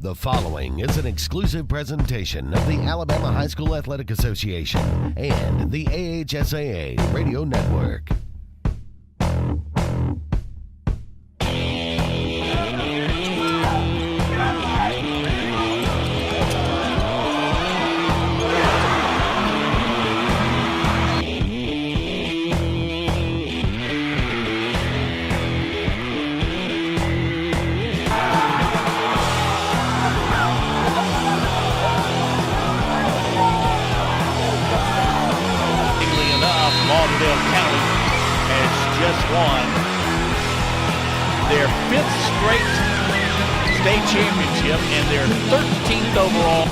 The following is an exclusive presentation of the Alabama High School Athletic Association and the AHSAA Radio Network. Won their 5th straight state championship and their 13th overall.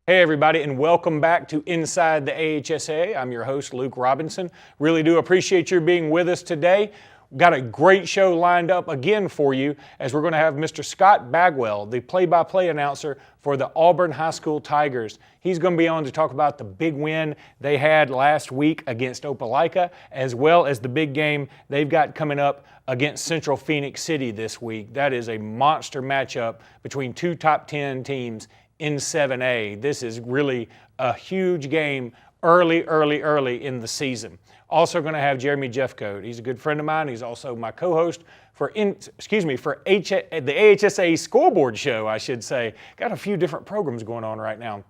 Hey everybody, and welcome back to Inside the AHSAA. I'm your host, Luke Robinson. Really do appreciate your being with us today. Got a great show lined up again for you, as we're going to have Mr. Scott Bagwell, the play-by-play announcer for the Auburn High School Tigers. He's going to be on to talk about the big win they had last week against Opelika, as well as the big game they've got coming up against Central Phoenix City this week. That is a monster matchup between two top 10 teams in 7A. This is really a huge game early in the season. Also going to have Jeremy Jeffcoat. He's a good friend of mine. He's also my co-host for the AHSAA Scoreboard show, I should say. Got a few different programs going on right now.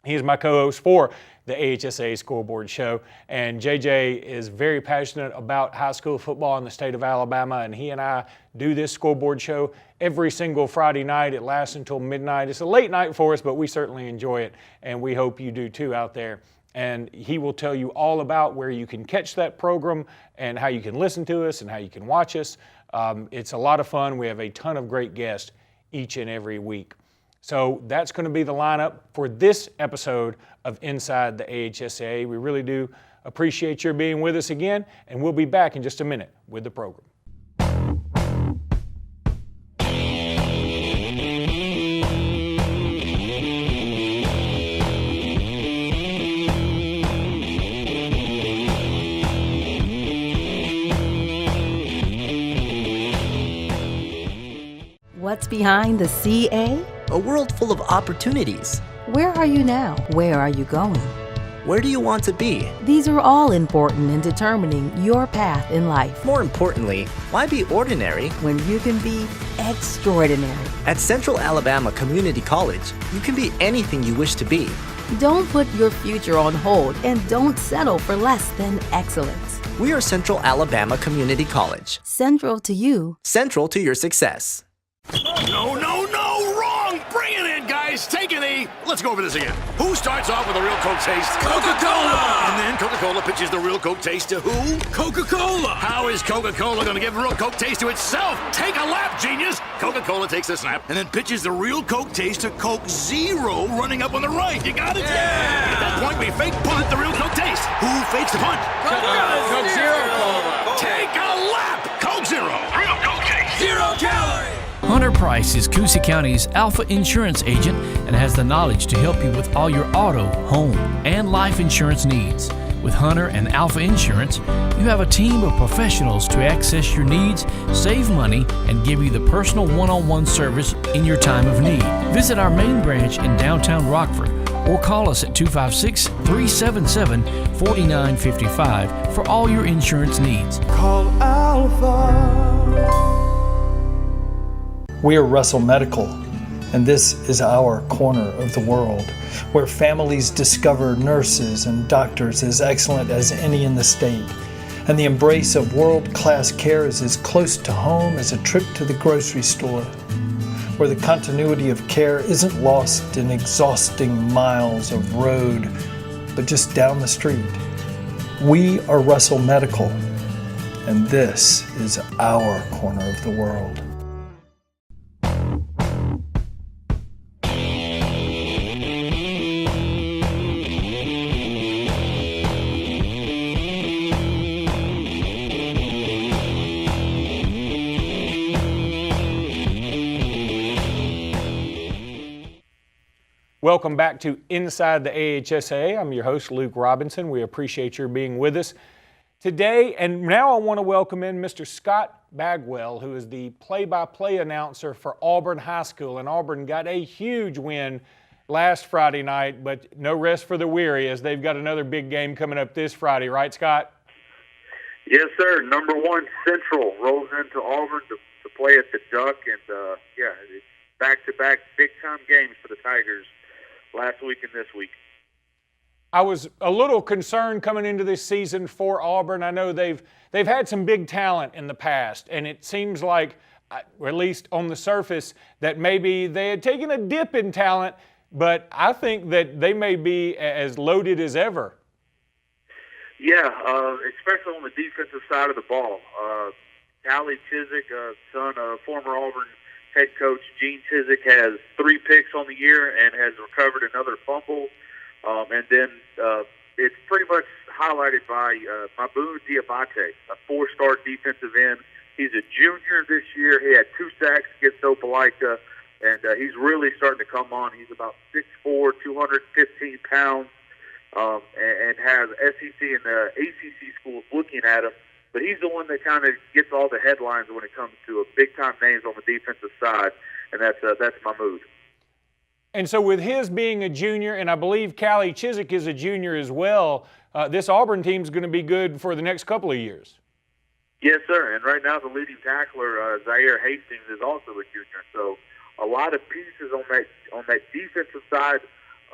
He's my co-host for the AHSAA Scoreboard show, and JJ is very passionate about high school football in the state of Alabama, and he and I do this scoreboard show every single Friday night. It lasts until midnight. It's a late night for us, but we certainly enjoy it, and we hope you do too out there. And he will tell you all about where you can catch that program and how you can listen to us and how you can watch us. It's a lot of fun. We have a ton of great guests each and every week. So that's going to be the lineup for this episode of Inside the AHSAA. We really do appreciate your being with us again, and we'll be back in just a minute with the program. What's behind the CA? A world full of opportunities. Where are you now? Where are you going? Where do you want to be? These are all important in determining your path in life. More importantly, why be ordinary when you can be extraordinary? At Central Alabama Community College, you can be anything you wish to be. Don't put your future on hold, and don't settle for less than excellence. We are Central Alabama Community College. Central to you. Central to your success. No, wrong! Bring it in, guys! Take a knee! Let's go over this again. Who starts off with a real Coke taste? Coca-Cola! And then Coca-Cola pitches the real Coke taste to who? Coca-Cola! How is Coca-Cola gonna give real Coke taste to itself? Take a lap, genius! Coca-Cola takes a snap and then pitches the real Coke taste to Coke Zero running up on the right. You got it? Yeah! At that point, we fake punt the real Coke taste. Who fakes the punt? Coke Zero Cola. Take a lap! Coke Zero! Real Coke taste! 0 calories! Hunter Price is Coosa County's Alpha Insurance agent and has the knowledge to help you with all your auto, home, and life insurance needs. With Hunter and Alpha Insurance, you have a team of professionals to access your needs, save money, and give you the personal one-on-one service in your time of need. Visit our main branch in downtown Rockford or call us at 256-377-4955 for all your insurance needs. Call Alpha. We are Russell Medical, and this is our corner of the world, where families discover nurses and doctors as excellent as any in the state, and the embrace of world-class care is as close to home as a trip to the grocery store, where the continuity of care isn't lost in exhausting miles of road, but just down the street. We are Russell Medical, and this is our corner of the world. Welcome back to Inside the AHSAA. I'm your host, Luke Robinson. We appreciate your being with us today. And now I want to welcome in Mr. Scott Bagwell, who is the play-by-play announcer for Auburn High School. And Auburn got a huge win last Friday night, but no rest for the weary as they've got another big game coming up this Friday, right, Scott? Yes, sir. Number 1 Central rolls into Auburn to play at the Duck, and it's back-to-back big-time games for the Tigers last week and this week. I was a little concerned coming into this season for Auburn. I know they've had some big talent in the past, and it seems like, or at least on the surface, that maybe they had taken a dip in talent, but I think that they may be as loaded as ever. Yeah, especially on the defensive side of the ball. Callie Chiswick, son of former Auburn head coach Gene Chiswick, has 3 picks on the year and has recovered another fumble. And then it's pretty much highlighted by Maboon Diabate, a 4-star defensive end. He's a junior this year. He had 2 sacks against Opelika, and he's really starting to come on. He's about 6'4", 215 pounds, and has SEC and ACC schools looking at him. But he's the one that kind of gets all the headlines when it comes to big-time names on the defensive side, and that's Mahmoud. And so with his being a junior, and I believe Callie Chiswick is a junior as well, this Auburn team is going to be good for the next couple of years. Yes, sir. And right now the leading tackler, Zaire Hastings, is also a junior. So a lot of pieces on that defensive side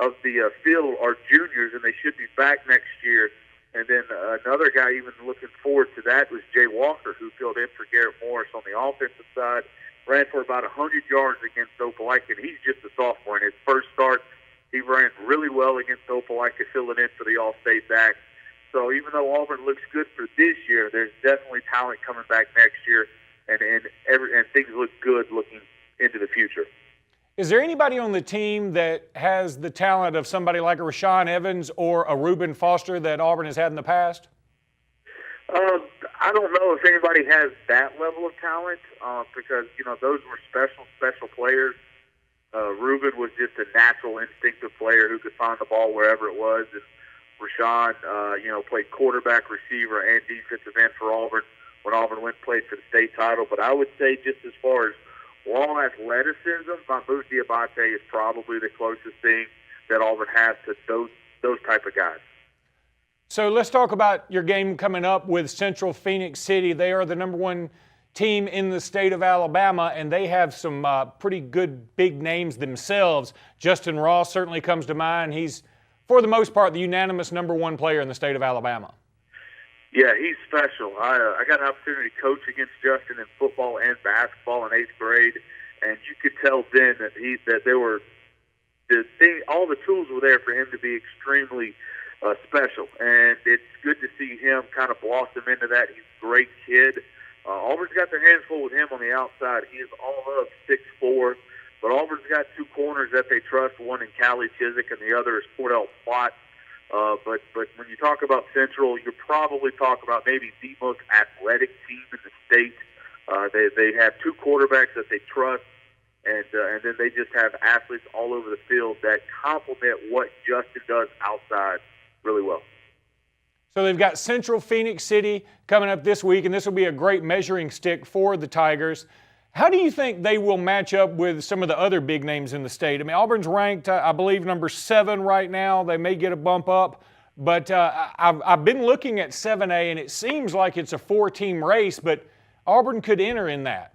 of the field are juniors, and they should be back next year. And then another guy even looking forward to that was Jay Walker, who filled in for Garrett Morris on the offensive side. Ran for about 100 yards against Opelika, and he's just a sophomore. In his first start, he ran really well against Opelika, filling in for the All-State back. So even though Auburn looks good for this year, there's definitely talent coming back next year, and things look good looking into the future. Is there anybody on the team that has the talent of somebody like a Rashawn Evans or a Reuben Foster that Auburn has had in the past? I don't know if anybody has that level of talent because, those were special players. Reuben was just a natural, instinctive player who could find the ball wherever it was. And Rashawn, played quarterback, receiver, and defensive end for Auburn when Auburn went and played for the state title. But I would say just as far as raw athleticism, Mahmoud Diabate is probably the closest thing that Auburn has to those type of guys. So let's talk about your game coming up with Central Phoenix City. They are the number 1 team in the state of Alabama, and they have some pretty good big names themselves. Justin Ross certainly comes to mind. He's, for the most part, the unanimous number 1 player in the state of Alabama. Yeah, he's special. I got an opportunity to coach against Justin in football and basketball in 8th grade, and you could tell then that there were all the tools were there for him to be extremely special, and it's good to see him kind of blossom into that. He's a great kid. Auburn's got their hands full with him on the outside. He is all of 6'4", but Auburn's got 2 corners that they trust, one in Callie Chiswick and the other is Cordell Plott. But when you talk about Central, you probably talk about maybe the most athletic team in the state. They have 2 quarterbacks that they trust, and then they just have athletes all over the field that complement what Justin does outside really well. So they've got Central Phoenix City coming up this week, and this will be a great measuring stick for the Tigers. How do you think they will match up with some of the other big names in the state? I mean, Auburn's ranked, I believe, number 7 right now. They may get a bump up, but I've been looking at 7A, and it seems like it's a 4-team race, but Auburn could enter in that.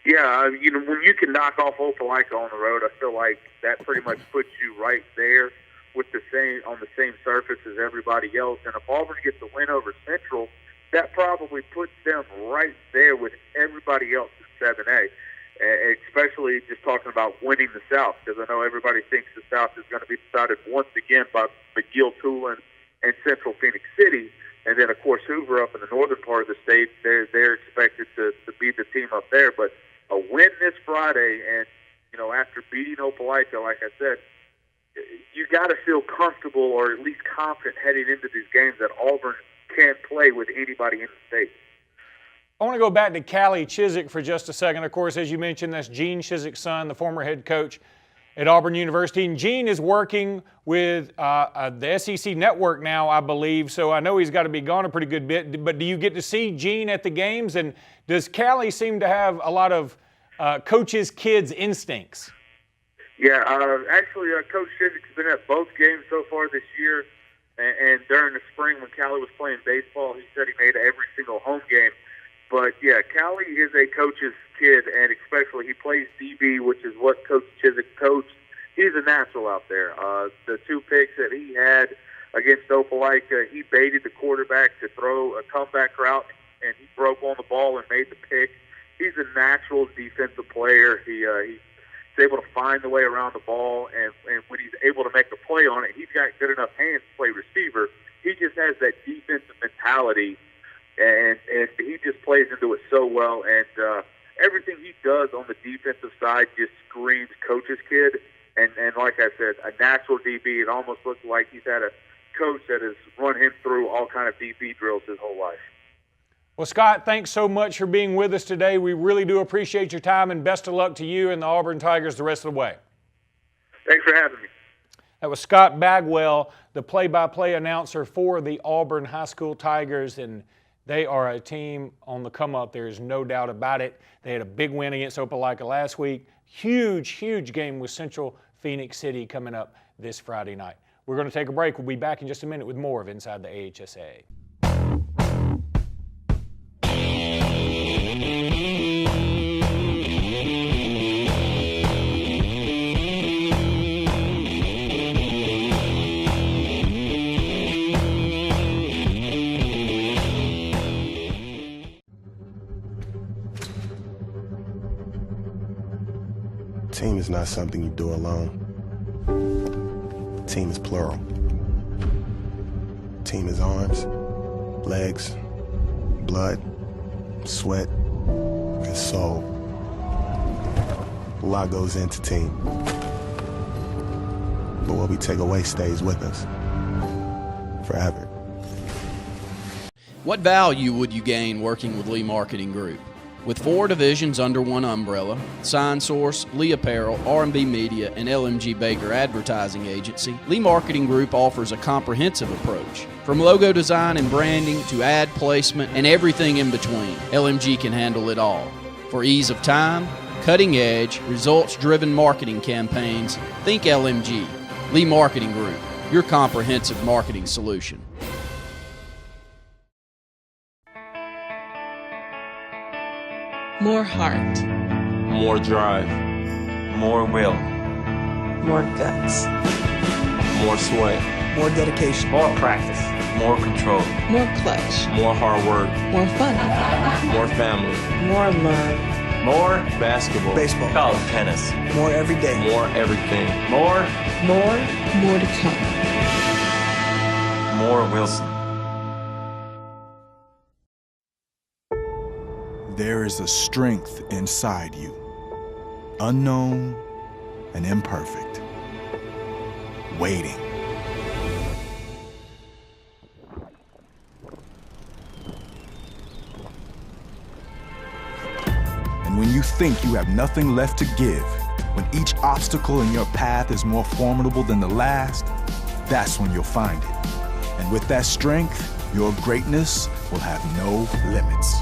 Yeah, when you can knock off Opelika on the road, I feel like that pretty much puts you right there with on the same surface as everybody else. And if Auburn gets a win over Central, that probably puts them right there with everybody else in 7A, especially just talking about winning the South, because I know everybody thinks the South is going to be decided once again by McGill, Tulane, and Central Phoenix City. And then, of course, Hoover up in the northern part of the state, they're expected to beat the team up there. But a win this Friday, and, after beating Opelika, like I said, you got to feel comfortable or at least confident heading into these games that Auburn can't play with anybody in the state. I want to go back to Callie Chiswick for just a second. Of course, as you mentioned, that's Gene Chiswick's son, the former head coach. at Auburn University. And Gene is working with the SEC Network now, I believe, so I know he's got to be gone a pretty good bit. But do you get to see Gene at the games? And does Callie seem to have a lot of coaches' kids' instincts? Yeah, actually, Coach Chizik's been at both games so far this year. And during the spring when Callie was playing baseball, he said he made every single home game. But, yeah, Callie is a coach's kid, and especially he plays DB, which is what Coach Chizik coached. He's a natural out there. The 2 picks that he had against Opelika, he baited the quarterback to throw a comeback route, and he broke on the ball and made the pick. He's a natural defensive player. He's able to find the way around the ball, and when he's able to make a play on it, he's got good enough hands to play receiver. He just has that defensive mentality, and he just plays into it so well. And everything he does on the defensive side just screams coach's kid. And like I said, a natural DB. It almost looks like he's had a coach that has run him through all kind of DB drills his whole life. Well, Scott, thanks so much for being with us today. We really do appreciate your time, and best of luck to you and the Auburn Tigers the rest of the way. Thanks for having me. That was Scott Bagwell, the play-by-play announcer for the Auburn High School Tigers, and they are a team on the come-up. There is no doubt about it. They had a big win against Opelika last week. Huge, huge game with Central Phoenix City coming up this Friday night. We're going to take a break. We'll be back in just a minute with more of Inside the AHSAA. Team is not something you do alone. Team is plural. Team is arms, legs, blood, sweat, and soul. A lot goes into team. But what we take away stays with us forever. What value would you gain working with Lee Marketing Group? With 4 divisions under one umbrella, Sign Source, Lee Apparel, R&B Media, and LMG Baker Advertising Agency, Lee Marketing Group offers a comprehensive approach. From logo design and branding to ad placement and everything in between, LMG can handle it all. For ease of time, cutting edge, results-driven marketing campaigns, think LMG. Lee Marketing Group, your comprehensive marketing solution. More heart. More drive. More will. More guts. More sweat. More dedication. More practice. More control. More clutch. More hard work. More fun. More family. More love. More basketball. Baseball. College tennis. More every day. More everything. More to come. More Wilson. There is a strength inside you, unknown and imperfect, waiting. And when you think you have nothing left to give, when each obstacle in your path is more formidable than the last, that's when you'll find it. And with that strength, your greatness will have no limits.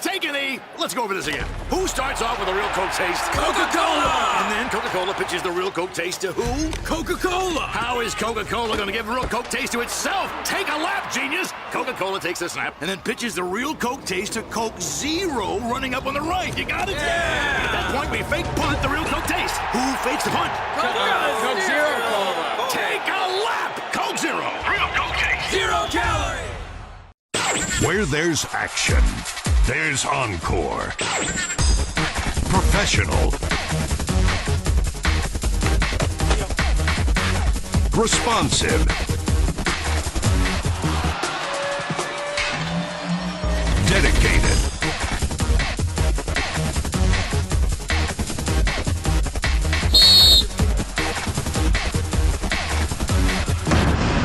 Take a knee. Let's go over this again. Who starts off with a real Coke taste? Coca-Cola! And then Coca-Cola pitches the real Coke taste to who? Coca-Cola! How is Coca-Cola going to give real Coke taste to itself? Take a lap, genius! Coca-Cola takes a snap and then pitches the real Coke taste to Coke Zero running up on the right. You got it? Yeah! At that point, we fake punt the real Coke taste. Who fakes the punt? Coke Zero Cola. Take a lap! Coke Zero. Real Coke taste. 0 calorie. Where there's action, there's Encore. Professional. Responsive. Dedicated.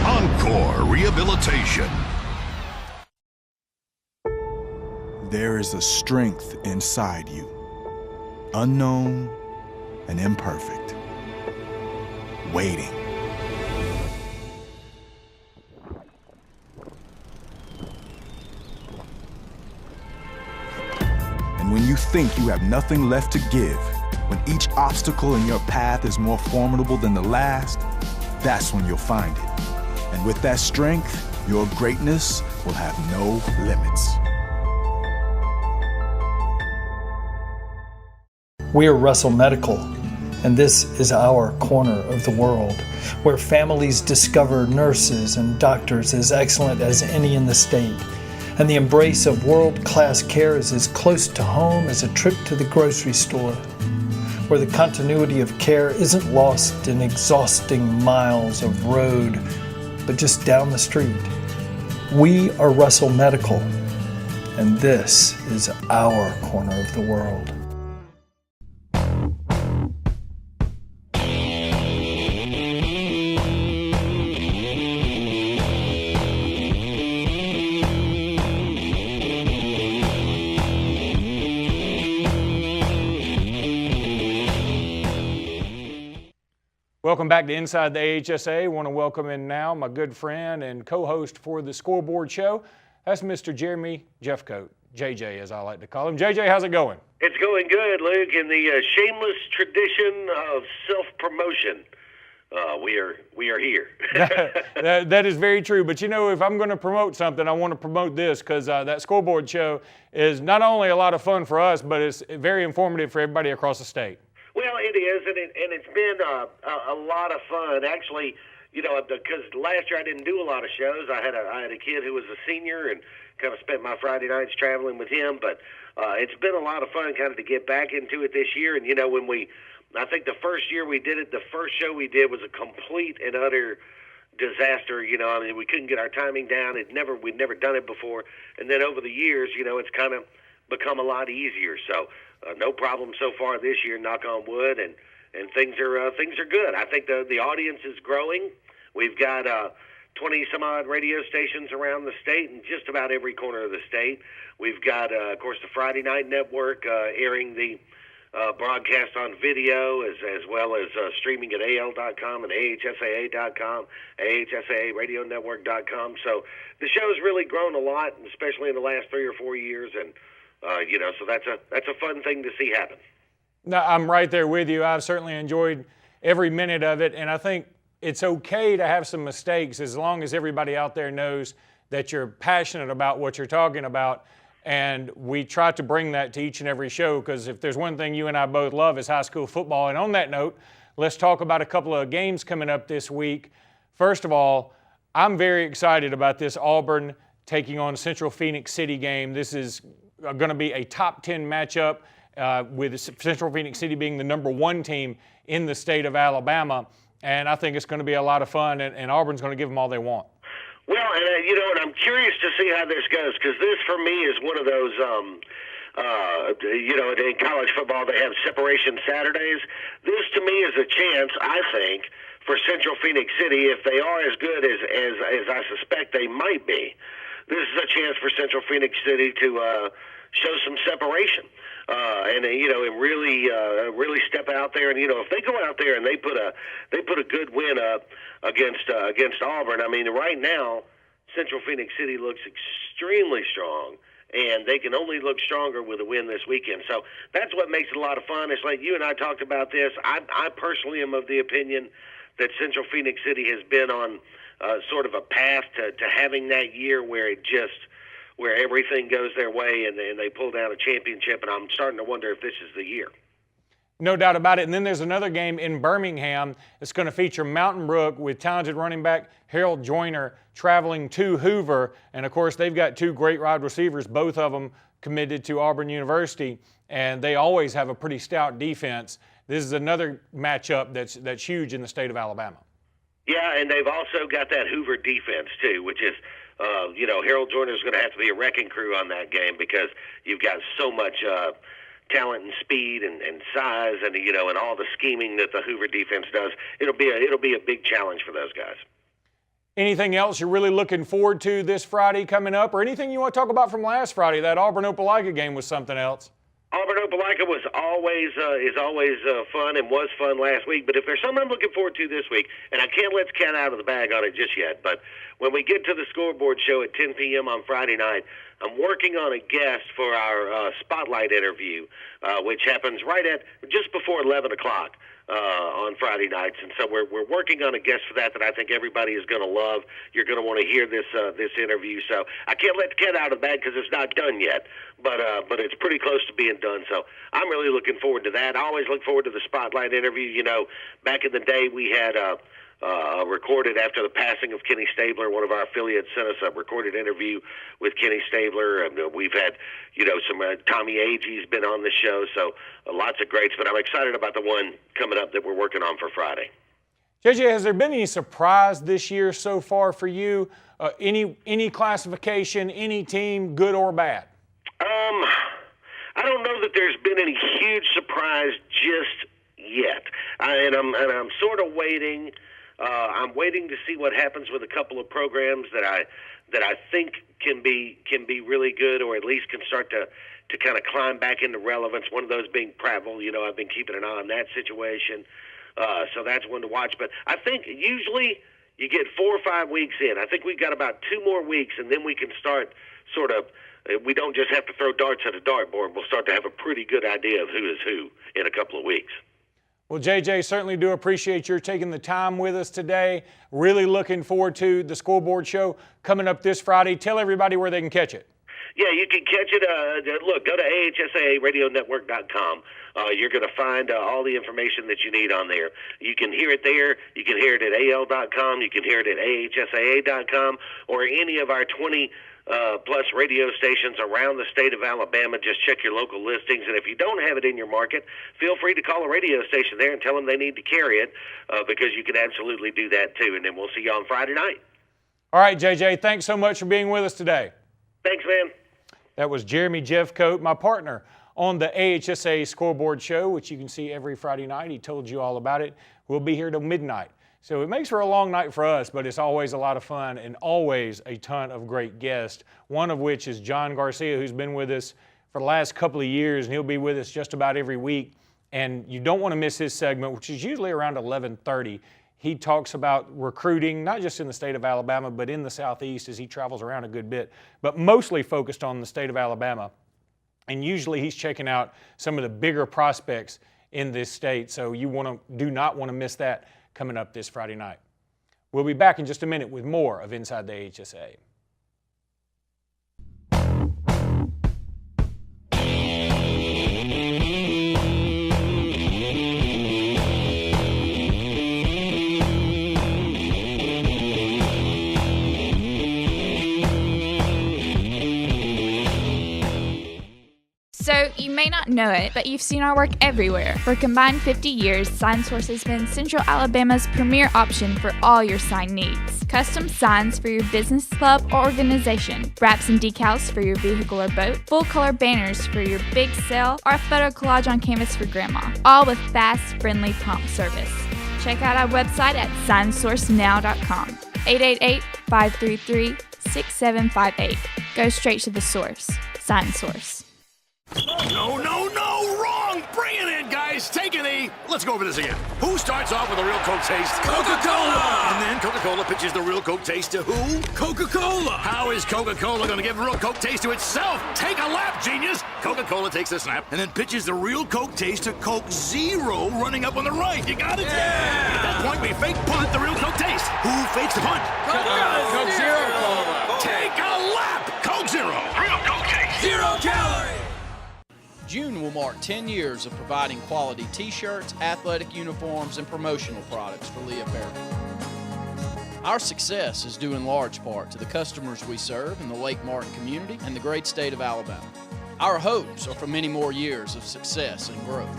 Encore Rehabilitation. there is a strength inside you, unknown and imperfect, waiting. And when you think you have nothing left to give, when each obstacle in your path is more formidable than the last, that's when you'll find it. And with that strength, your greatness will have no limits. We are Russell Medical, and this is our corner of the world, where families discover nurses and doctors as excellent as any in the state. And the embrace of world-class care is as close to home as a trip to the grocery store, where the continuity of care isn't lost in exhausting miles of road, but just down the street. We are Russell Medical, and this is our corner of the world. Welcome back to Inside the AHSAA. I want to welcome in now my good friend and co-host for the Scoreboard show. That's Mr. Jeremy Jeffcoat, JJ as I like to call him. JJ, how's it going? It's going good, Luke. In the shameless tradition of self-promotion, we are here. that is very true. But you know, if I'm going to promote something, I want to promote this because that Scoreboard show is not only a lot of fun for us, but it's very informative for everybody across the state. Well, it is, and it's been a lot of fun. Actually, you know, because last year I didn't do a lot of shows. I had a kid who was a senior and kind of spent my Friday nights traveling with him. But it's been a lot of fun kind of to get back into it this year. And, you know, I think the first year we did it, the first show we did was a complete and utter disaster. You know, I mean, we couldn't get our timing down. We'd never done it before. And then over the years, you know, it's kind of become a lot easier. So no problem so far this year, knock on wood, and things are good. I think the audience is growing. We've got 20 some odd radio stations around the state in just about every corner of the state. We've got, of course, the Friday Night Network airing the broadcast on video as well as streaming at AL.com and AHSAA.com, AHSAARadionetwork.com. So the show's really grown a lot, especially in the last 3 or 4 years, and you know, so that's a fun thing to see happen. No, I'm right there with you. I've certainly enjoyed every minute of it, and I think it's okay to have some mistakes as long as everybody out there knows that you're passionate about what you're talking about. And we try to bring that to each and every show, because if there's one thing you and I both love is high school football. And on that note, let's talk about a couple of games coming up this week. First of all, I'm very excited about this Auburn taking on Central Phoenix City game. This is going to be a top 10 matchup with Central Phoenix City being the #1 team in the state of Alabama. And I think it's going to be a lot of fun, and Auburn's going to give them all they want. Well, and you know, and I'm curious to see how this goes, because this, for me, is one of those, you know, in college football they have separation Saturdays. This, to me, is a chance, I think, for Central Phoenix City, if they are as good as I suspect they might be. This is a chance for Central Phoenix City to show some separation, and you know, and really step out there. And you know, if they go out there and they put a good win up against Auburn, I mean, right now Central Phoenix City looks extremely strong, and they can only look stronger with a win this weekend. So that's what makes it a lot of fun. It's like you and I talked about this. I personally am of the opinion that Central Phoenix City has been on sort of a path to having that year where everything goes their way and they pull down a championship, and I'm starting to wonder if this is the year. No doubt about it. And then there's another game in Birmingham. It's going to feature Mountain Brook with talented running back Harold Joyner traveling to Hoover. And, of course, they've got 2 great wide receivers, both of them committed to Auburn University, and they always have a pretty stout defense. This is another matchup that's huge in the state of Alabama. Yeah, and they've also got that Hoover defense, too, which is, you know, Harold Joyner's going to have to be a wrecking crew on that game, because you've got so much talent and speed and size, and you know, and all the scheming that the Hoover defense does. It'll be a big challenge for those guys. Anything else you're really looking forward to this Friday coming up, or anything you want to talk about from last Friday? That Auburn-Opelika game was something else. Auburn-Opelika was always fun and was fun last week. But if there's something I'm looking forward to this week, and I can't let the cat out of the bag on it just yet, but when we get to the scoreboard show at 10 p.m. on Friday night, I'm working on a guest for our spotlight interview, which happens right at just before 11 o'clock. On Friday nights, and so we're working on a guest for that I think everybody is going to love. You're going to want to hear this interview. So I can't let the cat out of the bag because it's not done yet, but it's pretty close to being done. So I'm really looking forward to that. I always look forward to the spotlight interview. You know, back in the day we had recorded after the passing of Kenny Stabler. One of our affiliates sent us a recorded interview with Kenny Stabler, and we've had, some Tommy Agee's been on the show, so lots of greats. But I'm excited about the one coming up that we're working on for Friday. JJ, has there been any surprise this year so far for you? Any classification, any team, good or bad? I don't know that there's been any huge surprise just yet, and I'm sort of waiting. I'm waiting to see what happens with a couple of programs that I think can be really good, or at least can start to kind of climb back into relevance. One of those being Prattville. I've been keeping an eye on that situation, so that's one to watch. But I think usually you get 4 or 5 weeks in. I think we've got about 2 more weeks, and then we can start sort of. We don't just have to throw darts at a dartboard. We'll start to have a pretty good idea of who is who in a couple of weeks. Well, JJ, certainly do appreciate your taking the time with us today. Really looking forward to the scoreboard show coming up this Friday. Tell everybody where they can catch it. Yeah, you can catch it. Look, go to AHSAAradionetwork.com. You're going to find all the information that you need on there. You can hear it there. You can hear it at AL.com. You can hear it at AHSAA.com, or any of our 20 plus radio stations around the state of Alabama. Just check your local listings, and if you don't have it in your market, feel free to call a radio station there and tell them they need to carry it, because you can absolutely do that too. And then we'll see you on Friday night. All right, JJ, thanks so much for being with us today. Thanks, man. That was Jeremy Jeffcoat, my partner on the AHSAA Scoreboard show, which you can see every Friday night. He told you all about it. We'll be here till midnight. So it makes for a long night for us, but it's always a lot of fun and always a ton of great guests, one of which is John Garcia, who's been with us for the last couple of years, and he'll be with us just about every week. And you don't want to miss his segment, which is usually around 11:30. He talks about recruiting, not just in the state of Alabama, but in the Southeast as he travels around a good bit, but mostly focused on the state of Alabama. And usually he's checking out some of the bigger prospects in this state, so you do not want to miss that coming up this Friday night. We'll be back in just a minute with more of Inside the AHSAA. So, you may not know it, but you've seen our work everywhere. For a combined 50 years, SignSource has been Central Alabama's premier option for all your sign needs. Custom signs for your business, club, or organization. Wraps and decals for your vehicle or boat. Full-color banners for your big sale, or a photo collage on canvas for grandma. All with fast, friendly, prompt service. Check out our website at signsourcenow.com. 888-533-6758. Go straight to the source. SignSource. No, wrong! Bring it in, guys! Take a knee! Let's go over this again. Who starts off with a real Coke taste? Coca-Cola! And then Coca-Cola pitches the real Coke taste to who? Coca-Cola! How is Coca-Cola going to give real Coke taste to itself? Take a lap, genius! Coca-Cola takes a snap and then pitches the real Coke taste to Coke Zero running up on the right. You got it? Yeah! At that point, we fake punt the real Coke taste. Who fakes the punt? Coke Zero Cola! Take a lap! Coke Zero! Real Coke taste! 0 calories! June will mark 10 years of providing quality t-shirts, athletic uniforms, and promotional products for Lee Apparel. Our success is due in large part to the customers we serve in the Lake Martin community and the great state of Alabama. Our hopes are for many more years of success and growth.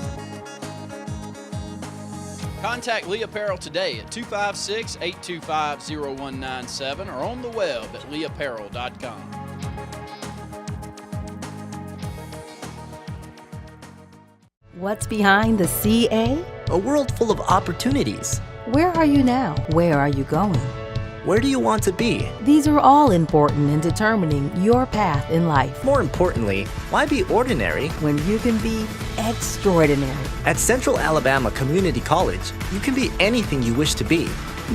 Contact Lee Apparel today at 256-825-0197 or on the web at leeapparel.com. What's behind the CA? A world full of opportunities. Where are you now? Where are you going? Where do you want to be? These are all important in determining your path in life. More importantly, why be ordinary when you can be extraordinary? At Central Alabama Community College, you can be anything you wish to be.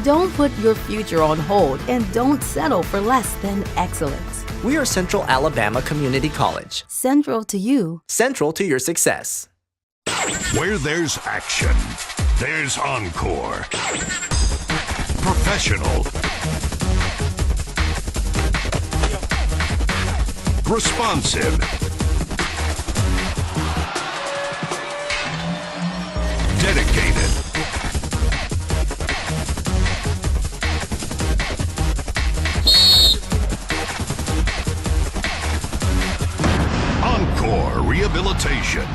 Don't put your future on hold and don't settle for less than excellence. We are Central Alabama Community College. Central to you. Central to your success. Where there's action, there's encore. Professional. Responsive. Dedicated. Encore Rehabilitation.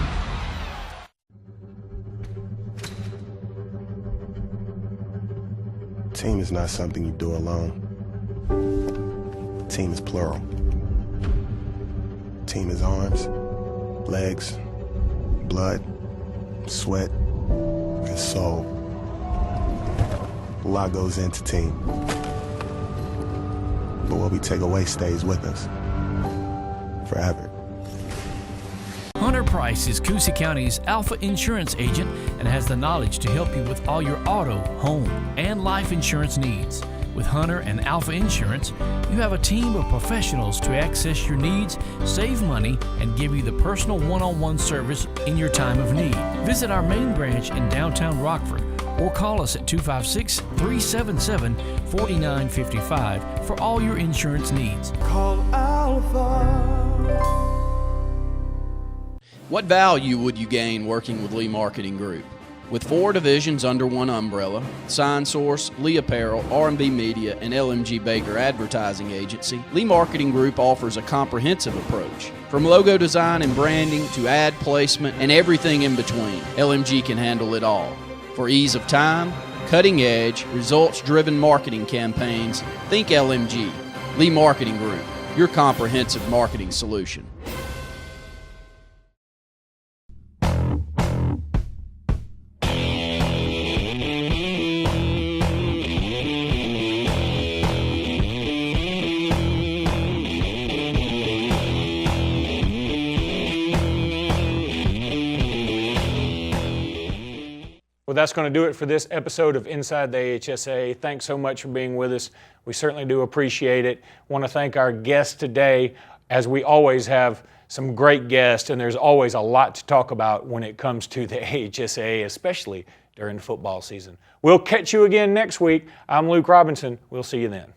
Team is not something you do alone. Team is plural. Team is arms, legs, blood, sweat, and soul. A lot goes into team. But what we take away stays with us forever. Hunter Price is Coosa County's Alpha Insurance agent and has the knowledge to help you with all your auto, home, and life insurance needs. With Hunter and Alpha Insurance, you have a team of professionals to access your needs, save money, and give you the personal one-on-one service in your time of need. Visit our main branch in downtown Rockford or call us at 256-377-4955 for all your insurance needs. Call Alpha. What value would you gain working with Lee Marketing Group? With 4 divisions under one umbrella, Sign Source, Lee Apparel, R&B Media, and LMG Baker Advertising Agency, Lee Marketing Group offers a comprehensive approach. From logo design and branding to ad placement and everything in between, LMG can handle it all. For ease of time, cutting-edge, results-driven marketing campaigns, think LMG. Lee Marketing Group, your comprehensive marketing solution. Well, that's going to do it for this episode of Inside the AHSAA. Thanks so much for being with us. We certainly do appreciate it. Want to thank our guests today, as we always have some great guests, and there's always a lot to talk about when it comes to the AHSAA, especially during the football season. We'll catch you again next week. I'm Luke Robinson. We'll see you then.